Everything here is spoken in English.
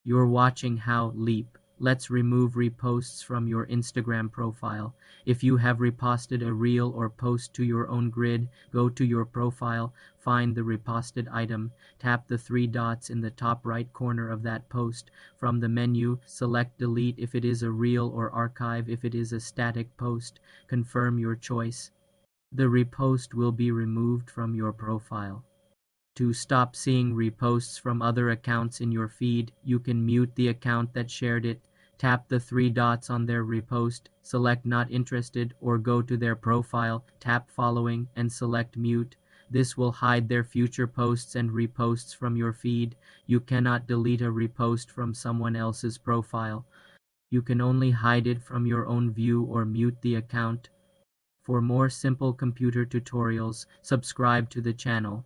You're watching How Leap. Let's remove reposts from your Instagram profile. If you have reposted a reel or post to your own grid, go to your profile, find the reposted item, tap the three dots in the top right corner of that post. From the menu, select delete if it is a reel or archive if it is a static post. Confirm your choice. The repost will be removed from your profile. To stop seeing reposts from other accounts in your feed, you can mute the account that shared it. Tap the three dots on their repost, select Not Interested, or go to their profile, tap Following, and select Mute. This will hide their future posts and reposts from your feed. You cannot delete a repost from someone else's profile. You can only hide it from your own view or mute the account. For more simple computer tutorials, subscribe to the channel.